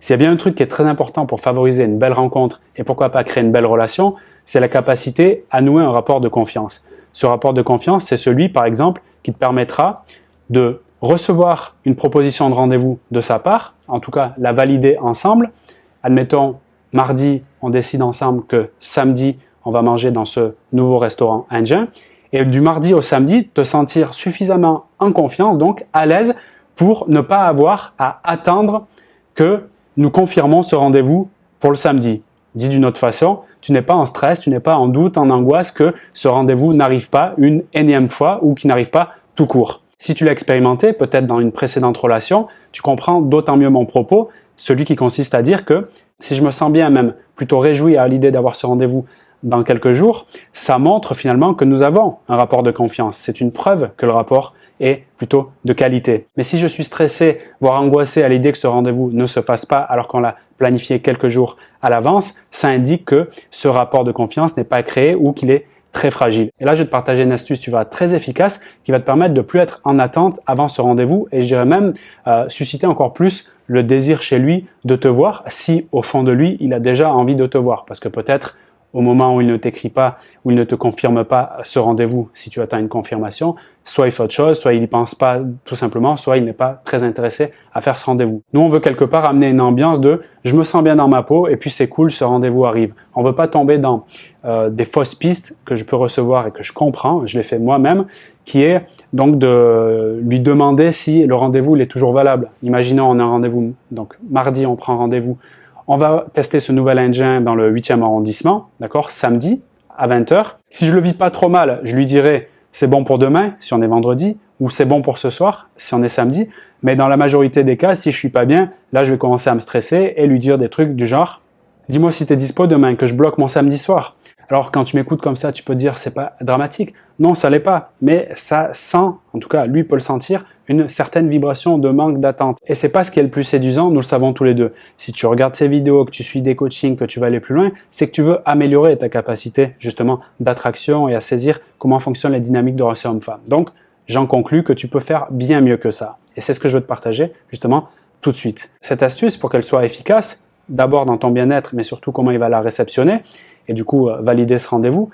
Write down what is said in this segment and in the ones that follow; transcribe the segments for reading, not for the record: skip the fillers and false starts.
S'il y a bien un truc qui est très important pour favoriser une belle rencontre et pourquoi pas créer une belle relation, c'est la capacité à nouer un rapport de confiance. Ce rapport de confiance, c'est celui, par exemple, qui te permettra de recevoir une proposition de rendez-vous de sa part, en tout cas la valider ensemble. Admettons, mardi, on décide ensemble que samedi, on va manger dans ce nouveau restaurant indien. Et du mardi au samedi, te sentir suffisamment en confiance, donc à l'aise, pour ne pas avoir à attendre que nous confirmons ce rendez-vous pour le samedi. Dit d'une autre façon, tu n'es pas en stress, tu n'es pas en doute, en angoisse que ce rendez-vous n'arrive pas une énième fois ou qu'il n'arrive pas tout court. Si tu l'as expérimenté, peut-être dans une précédente relation, tu comprends d'autant mieux mon propos, celui qui consiste à dire que si je me sens bien, même plutôt réjoui à l'idée d'avoir ce rendez-vous dans quelques jours, ça montre finalement que nous avons un rapport de confiance. C'est une preuve que le rapport est plutôt de qualité. Mais si je suis stressé, voire angoissé à l'idée que ce rendez-vous ne se fasse pas alors qu'on l'a planifié quelques jours à l'avance, ça indique que ce rapport de confiance n'est pas créé ou qu'il est très fragile. Et là, je vais te partager une astuce, tu vas très efficace, qui va te permettre de ne plus être en attente avant ce rendez-vous et je dirais même susciter encore plus le désir chez lui de te voir si au fond de lui, il a déjà envie de te voir. Parce que peut-être au moment où il ne t'écrit pas, où il ne te confirme pas ce rendez-vous, si tu attends une confirmation, soit il fait autre chose, soit il n'y pense pas tout simplement, soit il n'est pas très intéressé à faire ce rendez-vous. Nous, on veut quelque part amener une ambiance de « je me sens bien dans ma peau et puis c'est cool, ce rendez-vous arrive ». On ne veut pas tomber dans des fausses pistes que je peux recevoir et que je comprends, je l'ai fait moi-même, qui est donc de lui demander si le rendez-vous il est toujours valable. Imaginons on a un rendez-vous, donc mardi on prend rendez-vous, on va tester ce nouvel engine dans le 8e arrondissement, d'accord, samedi à 20h. Si je le vis pas trop mal, je lui dirai c'est bon pour demain si on est vendredi ou c'est bon pour ce soir si on est samedi. Mais dans la majorité des cas, si je suis pas bien, là je vais commencer à me stresser et lui dire des trucs du genre dis-moi si tu es dispo demain, que je bloque mon samedi soir. Alors quand tu m'écoutes comme ça, tu peux dire c'est pas dramatique. Non, ça l'est pas, mais ça sent, en tout cas lui peut le sentir, une certaine vibration de manque d'attente. Et c'est pas ce qui est le plus séduisant, nous le savons tous les deux. Si tu regardes ces vidéos, que tu suis des coachings, que tu vas aller plus loin, c'est que tu veux améliorer ta capacité justement d'attraction et à saisir comment fonctionnent les dynamiques de relation homme-femme. Donc j'en conclus que tu peux faire bien mieux que ça. Et c'est ce que je veux te partager justement tout de suite. Cette astuce, pour qu'elle soit efficace, d'abord dans ton bien-être, mais surtout comment il va la réceptionner, et du coup valider ce rendez-vous.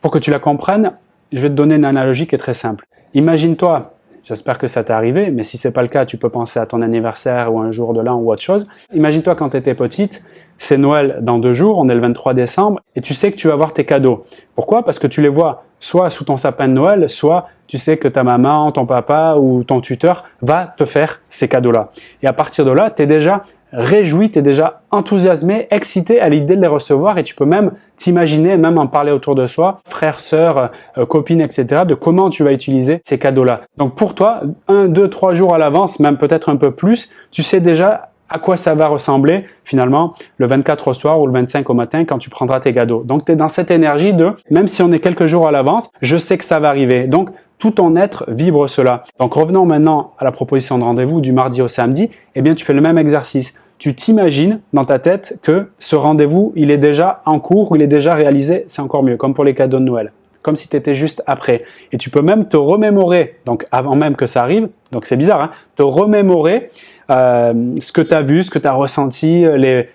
Pour que tu la comprennes, je vais te donner une analogie qui est très simple. Imagine-toi, j'espère que ça t'est arrivé, mais si ce n'est pas le cas, tu peux penser à ton anniversaire ou un jour de l'an ou autre chose. Imagine-toi quand tu étais petite, c'est Noël dans 2 jours, on est le 23 décembre, et tu sais que tu vas avoir tes cadeaux. Pourquoi? Parce que tu les vois soit sous ton sapin de Noël, soit tu sais que ta maman, ton papa ou ton tuteur va te faire ces cadeaux-là. Et à partir de là, tu es déjà réjoui, tu es déjà enthousiasmé, excité à l'idée de les recevoir et tu peux même t'imaginer, même en parler autour de soi, frères, sœurs, copines, etc., de comment tu vas utiliser ces cadeaux-là. Donc pour toi, 1, 2, 3 jours à l'avance, même peut-être un peu plus, tu sais déjà à quoi ça va ressembler finalement le 24 au soir ou le 25 au matin quand tu prendras tes cadeaux. Donc tu es dans cette énergie de, même si on est quelques jours à l'avance, je sais que ça va arriver. Donc tout ton être vibre cela. Donc revenons maintenant à la proposition de rendez-vous du mardi au samedi, eh bien tu fais le même exercice. Tu t'imagines dans ta tête que ce rendez-vous, il est déjà en cours ou il est déjà réalisé, c'est encore mieux, comme pour les cadeaux de Noël, comme si tu étais juste après. Et tu peux même te remémorer, donc avant même que ça arrive, donc c'est bizarre, hein, te remémorer ce que tu as vu, ce que tu as ressenti,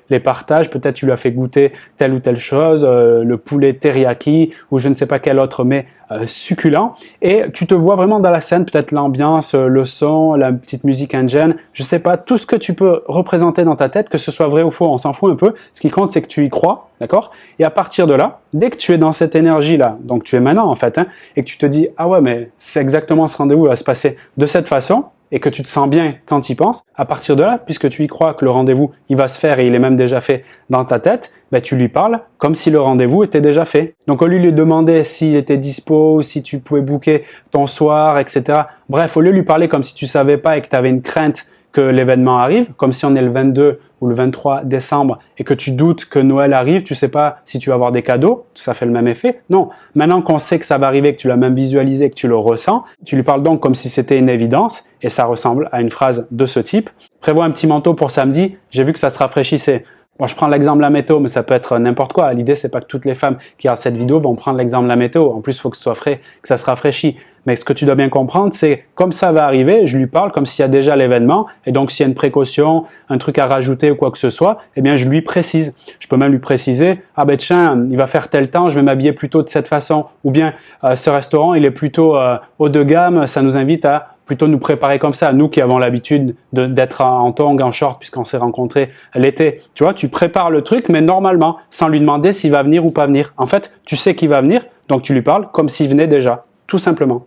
les partages, peut-être tu lui as fait goûter telle ou telle chose, le poulet teriyaki ou je ne sais pas quel autre mets succulent, et tu te vois vraiment dans la scène, peut-être l'ambiance, le son, la petite musique indienne, je sais pas, tout ce que tu peux représenter dans ta tête, que ce soit vrai ou faux, on s'en fout un peu, ce qui compte c'est que tu y crois, d'accord? Et à partir de là, dès que tu es dans cette énergie-là, donc tu es maintenant en fait, hein, et que tu te dis « Ah ouais, mais c'est exactement ce rendez-vous va se passer de cette façon », et que tu te sens bien quand tu y penses, à partir de là, puisque tu y crois que le rendez-vous, il va se faire et il est même déjà fait dans ta tête, ben tu lui parles comme si le rendez-vous était déjà fait. Donc au lieu de lui demander s'il était dispo, si tu pouvais booker ton soir, etc. Bref, au lieu de lui parler comme si tu savais pas et que tu avais une crainte que l'événement arrive, comme si on est le 22 ou le 23 décembre et que tu doutes que Noël arrive, tu sais pas si tu vas avoir des cadeaux, ça fait le même effet. Non, maintenant qu'on sait que ça va arriver, que tu l'as même visualisé, que tu le ressens, tu lui parles donc comme si c'était une évidence et ça ressemble à une phrase de ce type. Prévois un petit manteau pour samedi, j'ai vu que ça se rafraîchissait. Bon, je prends l'exemple de la météo, mais ça peut être n'importe quoi. L'idée, c'est pas que toutes les femmes qui regardent cette vidéo vont prendre l'exemple de la météo. En plus, il faut que ce soit frais, que ça se rafraîchit. Mais ce que tu dois bien comprendre, c'est comme ça va arriver, je lui parle comme s'il y a déjà l'événement, et donc s'il y a une précaution, un truc à rajouter ou quoi que ce soit, eh bien je lui précise. Je peux même lui préciser, ah ben tiens, il va faire tel temps, je vais m'habiller plutôt de cette façon, ou bien ce restaurant, il est plutôt haut de gamme, ça nous invite à plutôt nous préparer comme ça, nous qui avons l'habitude d'être en tongs, en short, puisqu'on s'est rencontrés l'été. Tu vois, tu prépares le truc, mais normalement, sans lui demander s'il va venir ou pas venir. En fait, tu sais qu'il va venir, donc tu lui parles comme s'il venait déjà, tout simplement.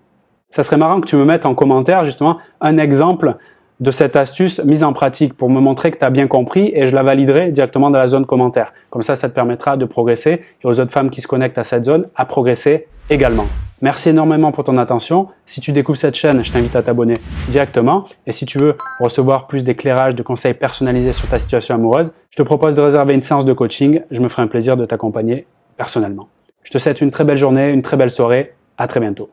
Ça serait marrant que tu me mettes en commentaire justement un exemple de cette astuce mise en pratique pour me montrer que tu as bien compris et je la validerai directement dans la zone commentaire. Comme ça te permettra de progresser et aux autres femmes qui se connectent à cette zone à progresser également. Merci énormément pour ton attention. Si tu découvres cette chaîne, je t'invite à t'abonner directement. Et si tu veux recevoir plus d'éclairage, de conseils personnalisés sur ta situation amoureuse, je te propose de réserver une séance de coaching. Je me ferai un plaisir de t'accompagner personnellement. Je te souhaite une très belle journée, une très belle soirée. À très bientôt.